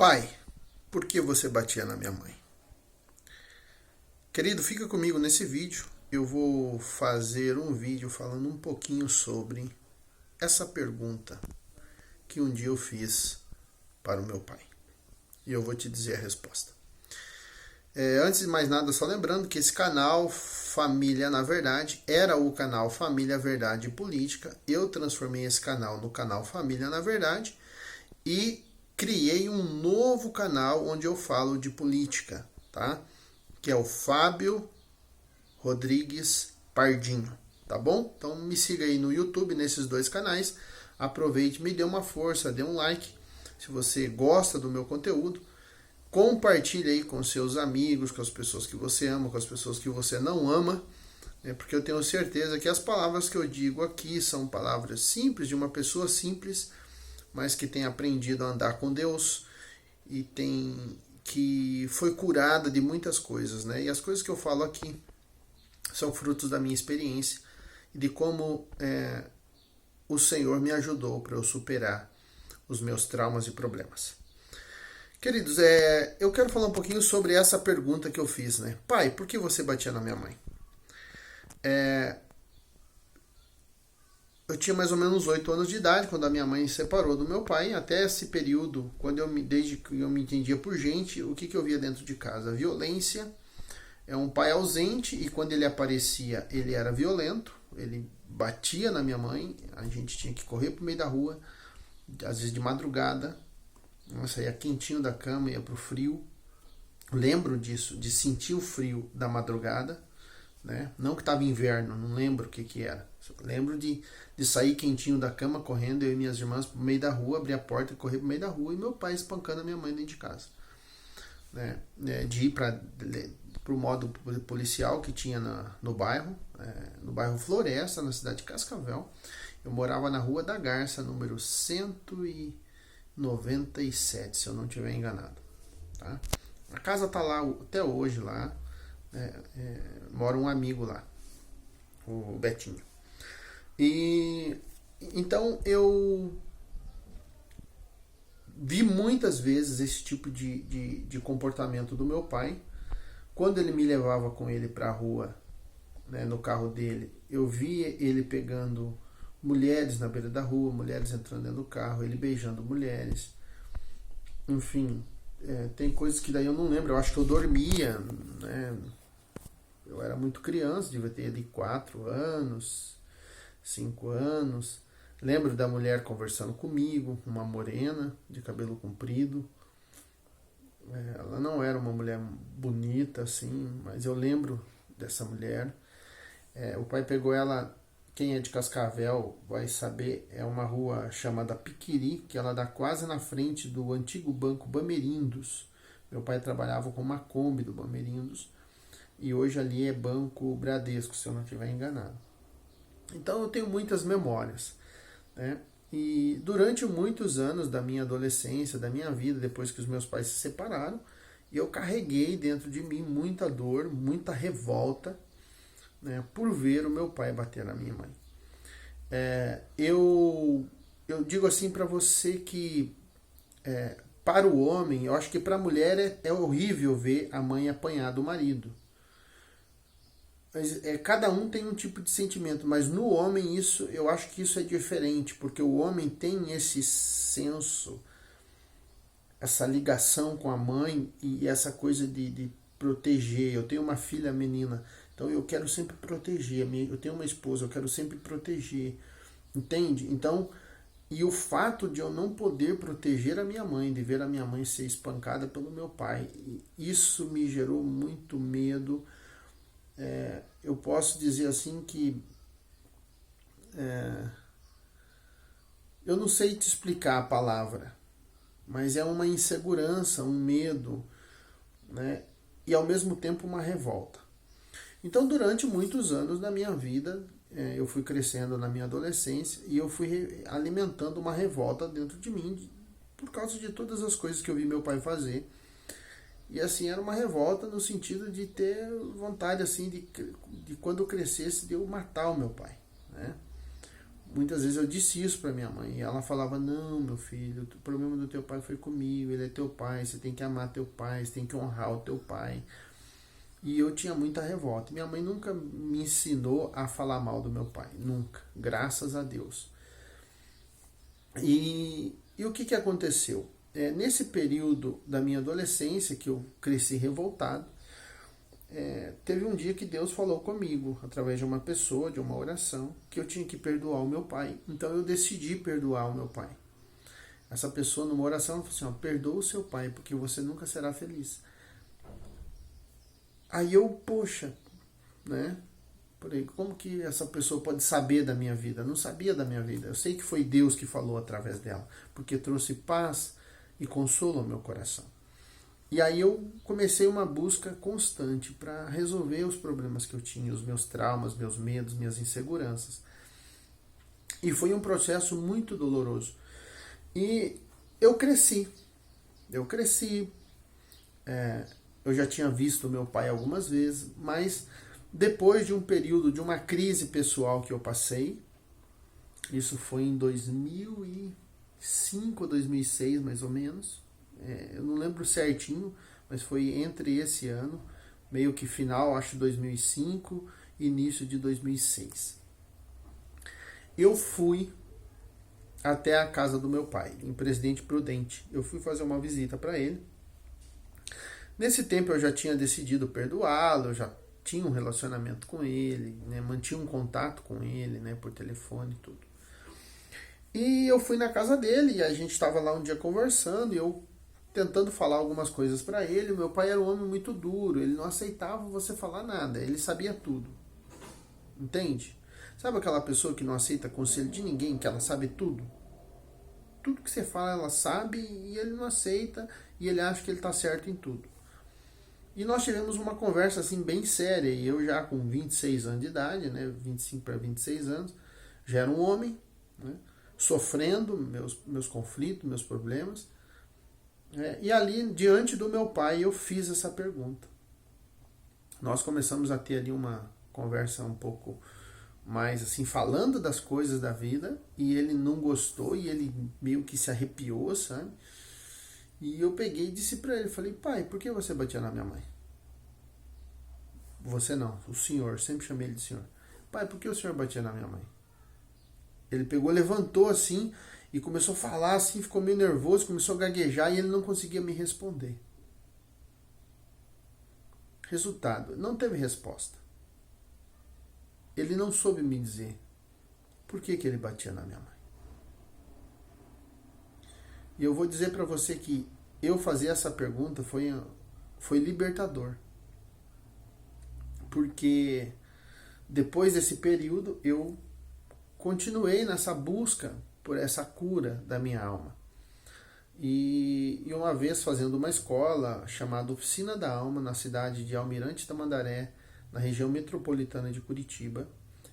Pai, por que você batia na minha mãe? Querido, fica comigo nesse vídeo. Eu vou fazer um vídeo falando um pouquinho sobre essa pergunta que um dia eu fiz para o meu pai. E eu vou te dizer a resposta. Antes de mais nada, só lembrando que esse canal Família na Verdade era o canal Família Verdade e Política. Eu transformei esse canal no canal Família na Verdade e criei um novo canal onde eu falo de política, tá? Que é o Fábio Rodrigues Pardinho, tá bom? Então me siga aí no YouTube, nesses dois canais. Aproveite, me dê uma força, dê um like. Se você gosta do meu conteúdo, compartilhe aí com seus amigos, com as pessoas que você ama, com as pessoas que você não ama, porque eu tenho certeza que as palavras que eu digo aqui são palavras simples, de uma pessoa simples, mas que tem aprendido a andar com Deus e que foi curada de muitas coisas, né? E as coisas que eu falo aqui são frutos da minha experiência e de como o Senhor me ajudou para eu superar os meus traumas e problemas. Queridos, eu quero falar um pouquinho sobre essa pergunta que eu fiz, né? Pai, por que você batia na minha mãe? Eu tinha mais ou menos 8 anos de idade quando a minha mãe se separou do meu pai. Até esse período, desde que eu me entendia por gente, o que eu via dentro de casa? Violência, um pai ausente, e quando ele aparecia, ele era violento, ele batia na minha mãe, a gente tinha que correr pro meio da rua, às vezes de madrugada, eu saía quentinho da cama, ia pro frio. Lembro disso, de sentir o frio da madrugada, né? Não que estava inverno, não lembro o que era. Lembro de sair quentinho da cama, correndo, eu e minhas irmãs pro meio da rua, abrir a porta e correr pro meio da rua, e meu pai espancando a minha mãe dentro de casa. De ir pro modo policial que tinha no bairro Floresta, na cidade de Cascavel. Eu morava na Rua da Garça, número 197, se eu não estiver enganado. Tá? A casa tá lá até hoje lá. Mora um amigo lá, o Betinho. E então eu vi muitas vezes esse tipo de comportamento do meu pai. Quando ele me levava com ele para a rua, né, no carro dele, eu via ele pegando mulheres na beira da rua, mulheres entrando dentro do carro, ele beijando mulheres. Enfim, tem coisas que daí eu não lembro. Eu acho que eu dormia, né? Eu era muito criança, devia ter de 4 anos, 5 anos. Lembro da mulher conversando comigo, uma morena, de cabelo comprido. Ela não era uma mulher bonita, assim, mas eu lembro dessa mulher. O pai pegou ela, quem é de Cascavel vai saber, é uma rua chamada Piquiri, que ela dá quase na frente do antigo Banco Bamerindos. Meu pai trabalhava com uma Kombi do Bamerindos. E hoje ali é Banco Bradesco, se eu não estiver enganado. Então eu tenho muitas memórias, né? E durante muitos anos da minha adolescência, da minha vida, depois que os meus pais se separaram, eu carreguei dentro de mim muita dor, muita revolta, né, por ver o meu pai bater na minha mãe. Eu digo assim para você que para o homem, eu acho que para a mulher é horrível ver a mãe apanhar do marido. Mas, cada um tem um tipo de sentimento, mas no homem eu acho que isso é diferente, porque o homem tem esse senso, essa ligação com a mãe e essa coisa de proteger. Eu tenho uma filha menina, então eu quero sempre proteger. Eu tenho uma esposa, eu quero sempre proteger, entende? Então, e o fato de eu não poder proteger a minha mãe, de ver a minha mãe ser espancada pelo meu pai, isso me gerou muito medo. Eu posso dizer assim que eu não sei te explicar a palavra, mas é uma insegurança, um medo, né? E ao mesmo tempo uma revolta. Então durante muitos anos da minha vida, eu fui crescendo na minha adolescência e eu fui alimentando uma revolta dentro de mim por causa de todas as coisas que eu vi meu pai fazer. E assim, era uma revolta no sentido de ter vontade, assim, de quando eu crescesse, de eu matar o meu pai, né? muitas vezes eu disse isso para minha mãe. E ela falava, não, meu filho, o problema do teu pai foi comigo, ele é teu pai, você tem que amar teu pai, você tem que honrar o teu pai. E eu tinha muita revolta. Minha mãe nunca me ensinou a falar mal do meu pai, nunca, graças a Deus. E o que aconteceu? Nesse período da minha adolescência, que eu cresci revoltado, teve um dia que Deus falou comigo, através de uma pessoa, de uma oração, que eu tinha que perdoar o meu pai. Então eu decidi perdoar o meu pai. Essa pessoa, numa oração, falou assim, perdoa o seu pai, porque você nunca será feliz. Aí eu, poxa, né? Porém, como que essa pessoa pode saber da minha vida? Eu não sabia da minha vida. Eu sei que foi Deus que falou através dela, porque trouxe paz e consolo ao meu coração. E aí eu comecei uma busca constante para resolver os problemas que eu tinha, os meus traumas, meus medos, minhas inseguranças. E foi um processo muito doloroso. E eu cresci. Eu já tinha visto meu pai algumas vezes, mas depois de um período de uma crise pessoal que eu passei, isso foi em 2005, 2006 mais ou menos, eu não lembro certinho, mas foi entre esse ano, meio que final, acho 2005, início de 2006. Eu fui até a casa do meu pai, em Presidente Prudente. Eu fui fazer uma visita para ele. Nesse tempo eu já tinha decidido perdoá-lo, eu já tinha um relacionamento com ele, né, mantinha um contato com ele, né, por telefone e tudo. E eu fui na casa dele e a gente estava lá um dia conversando e eu tentando falar algumas coisas para ele. O meu pai era um homem muito duro, ele não aceitava você falar nada, ele sabia tudo. Entende? Sabe aquela pessoa que não aceita conselho de ninguém, que ela sabe tudo? Tudo que você fala ela sabe e ele não aceita e ele acha que ele está certo em tudo. E nós tivemos uma conversa assim bem séria, e eu já com 26 anos de idade, né, 25 para 26 anos, já era um homem, né, sofrendo meus conflitos, meus problemas. E ali, diante do meu pai, eu fiz essa pergunta. Nós começamos a ter ali uma conversa um pouco mais assim, falando das coisas da vida, e ele não gostou, e ele meio que se arrepiou, sabe? E eu peguei e disse pra ele, falei, pai, por que você batia na minha mãe? Você não, o senhor, sempre chamei ele de senhor. Pai, por que o senhor batia na minha mãe? Ele pegou, levantou assim, e começou a falar assim, ficou meio nervoso, começou a gaguejar, e ele não conseguia me responder. Resultado, não teve resposta. Ele não soube me dizer por que ele batia na minha mãe. E eu vou dizer para você que eu fazer essa pergunta foi libertador. Porque depois desse período eu continuei nessa busca por essa cura da minha alma. E uma vez fazendo uma escola chamada Oficina da Alma na cidade de Almirante Tamandaré, na região metropolitana de Curitiba,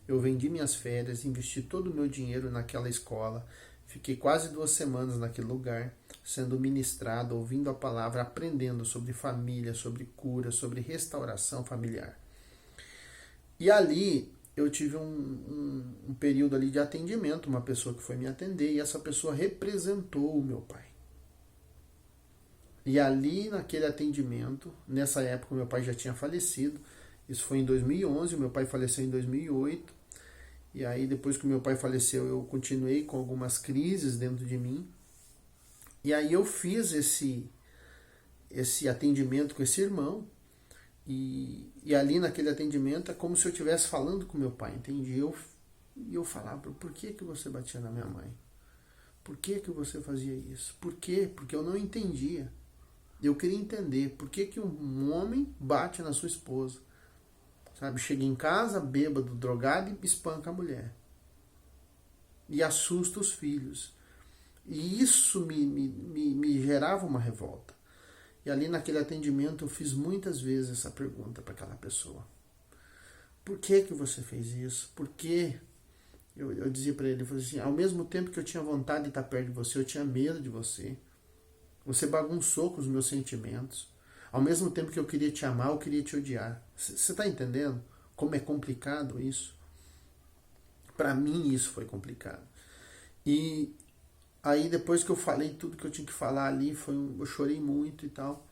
eu vendi minhas férias, investi todo o meu dinheiro naquela escola. Fiquei quase 2 semanas naquele lugar, sendo ministrado, ouvindo a palavra, aprendendo sobre família, sobre cura, sobre restauração familiar. E ali eu tive um período ali de atendimento, uma pessoa que foi me atender, e essa pessoa representou o meu pai. E ali naquele atendimento, nessa época meu pai já tinha falecido, isso foi em 2011, meu pai faleceu em 2008, e aí depois que meu pai faleceu eu continuei com algumas crises dentro de mim, e aí eu fiz esse atendimento com esse irmão, e ali naquele atendimento é como se eu estivesse falando com meu pai, entende? E eu falava, por que você batia na minha mãe? Por que você fazia isso? Por quê? Porque eu não entendia. Eu queria entender por que um homem bate na sua esposa. Sabe? Chega em casa, bêbado, drogado e espanca a mulher. E assusta os filhos. E isso me gerava uma revolta. E ali naquele atendimento eu fiz muitas vezes essa pergunta para aquela pessoa. Por que você fez isso? Por quê? Eu dizia para ele, eu falei assim, ao mesmo tempo que eu tinha vontade de estar perto de você, eu tinha medo de você. Você bagunçou com os meus sentimentos. Ao mesmo tempo que eu queria te amar, eu queria te odiar. Você está entendendo como é complicado isso? Para mim isso foi complicado. E aí depois que eu falei tudo que eu tinha que falar ali, eu chorei muito e tal.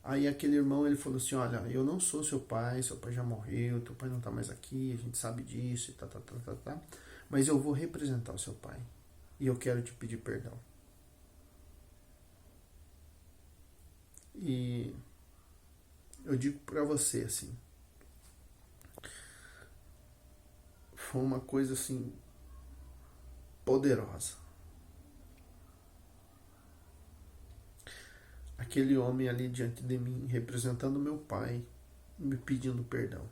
Aí aquele irmão, ele falou assim, olha, eu não sou seu pai já morreu, teu pai não tá mais aqui, a gente sabe disso e tá. Mas eu vou representar o seu pai. E eu quero te pedir perdão. E eu digo pra você, assim, foi uma coisa, assim, poderosa. Aquele homem ali diante de mim, representando meu pai, me pedindo perdão.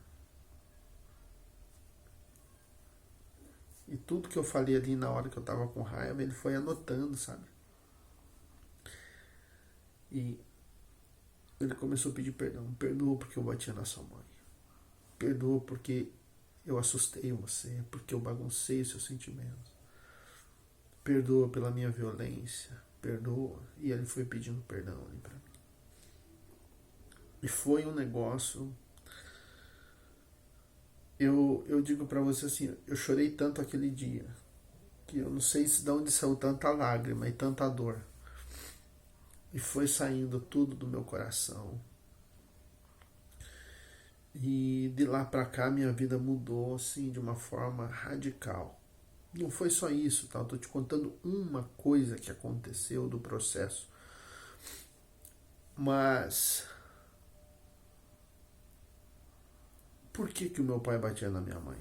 E tudo que eu falei ali na hora que eu tava com raiva, ele foi anotando, sabe? E ele começou a pedir perdão. Perdoa porque eu bati na sua mãe. Perdoa porque eu assustei você, porque eu baguncei seus sentimentos. Perdoa pela minha violência. Perdoa. E ele foi pedindo perdão ali pra mim. E foi um negócio. Eu digo pra você assim, eu chorei tanto aquele dia, que eu não sei se de onde saiu tanta lágrima e tanta dor. E foi saindo tudo do meu coração. E de lá pra cá minha vida mudou assim de uma forma radical. Não foi só isso, tá? Eu tô te contando uma coisa que aconteceu do processo. Mas por que o meu pai batia na minha mãe?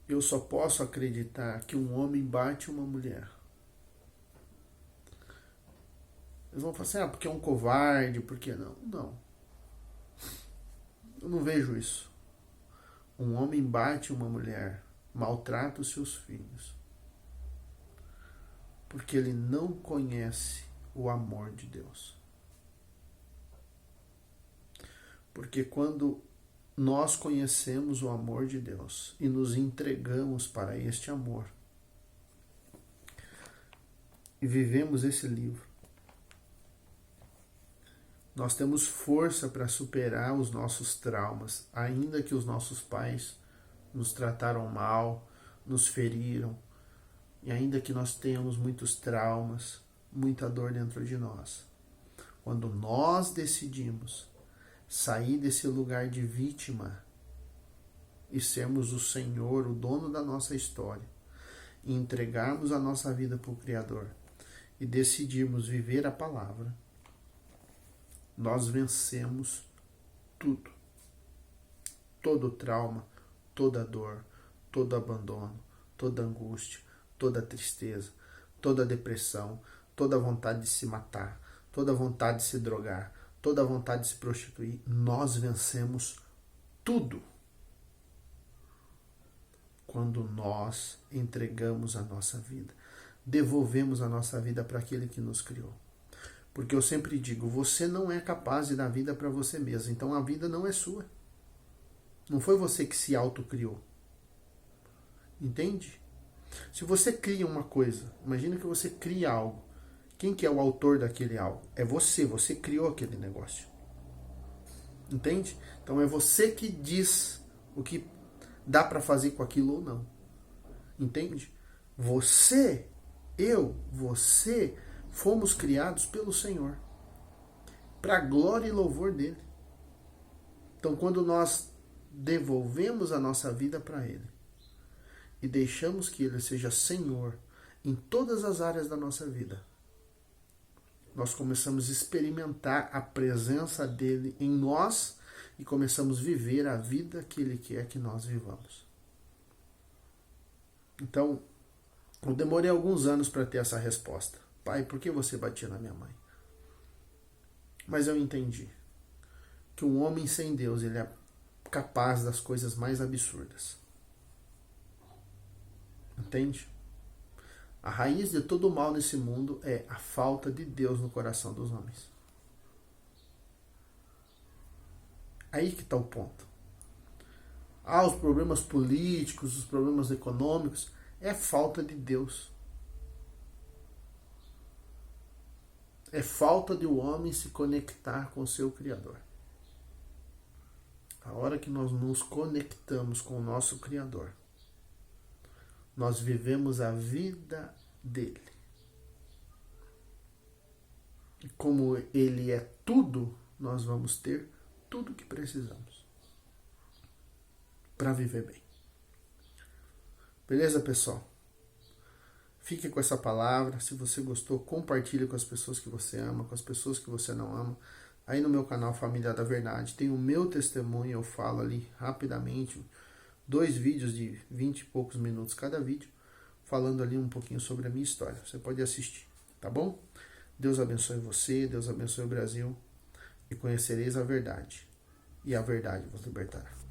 Eu só posso acreditar que um homem bate uma mulher. Eles vão falar assim, porque é um covarde, por que não? Não. Eu não vejo isso. Um homem bate uma mulher, maltrata os seus filhos, porque ele não conhece o amor de Deus. Porque quando nós conhecemos o amor de Deus e nos entregamos para este amor e vivemos esse livro, nós temos força para superar os nossos traumas, ainda que os nossos pais nos trataram mal, nos feriram, e ainda que nós tenhamos muitos traumas, muita dor dentro de nós. Quando nós decidimos sair desse lugar de vítima e sermos o Senhor, o dono da nossa história, e entregarmos a nossa vida para o Criador e decidirmos viver a palavra, nós vencemos tudo. Todo trauma, toda dor, todo abandono, toda angústia, toda tristeza, toda depressão, toda vontade de se matar, toda vontade de se drogar, toda vontade de se prostituir. Nós vencemos tudo quando nós entregamos a nossa vida, devolvemos a nossa vida para aquele que nos criou. Porque eu sempre digo, você não é capaz de dar vida para você mesmo, então a vida não é sua. Não foi você que se autocriou. Entende? Se você cria uma coisa, imagina que você cria algo. Quem que é o autor daquele algo? É você criou aquele negócio. Entende? Então é você que diz o que dá para fazer com aquilo ou não. Entende? Você fomos criados pelo Senhor, para a glória e louvor dele. Então, quando nós devolvemos a nossa vida para ele e deixamos que ele seja Senhor em todas as áreas da nossa vida, nós começamos a experimentar a presença dele em nós e começamos a viver a vida que ele quer que nós vivamos. Então, eu demorei alguns anos para ter essa resposta. Pai, por que você batia na minha mãe? Mas eu entendi que um homem sem Deus, ele é capaz das coisas mais absurdas. Entende? A raiz de todo o mal nesse mundo é a falta de Deus no coração dos homens. Aí que está o ponto. Os problemas políticos, os problemas econômicos, é falta de Deus. É falta de o homem se conectar com o seu Criador. A hora que nós nos conectamos com o nosso Criador, nós vivemos a vida dele. E como ele é tudo, nós vamos ter tudo o que precisamos para viver bem. Beleza, pessoal? Fique com essa palavra. Se você gostou, compartilhe com as pessoas que você ama, com as pessoas que você não ama. Aí no meu canal Família da Verdade tem o meu testemunho, eu falo ali rapidamente, 2 vídeos de 20 e poucos minutos cada vídeo, falando ali um pouquinho sobre a minha história. Você pode assistir, tá bom? Deus abençoe você, Deus abençoe o Brasil, e conhecereis a verdade, e a verdade vos libertará.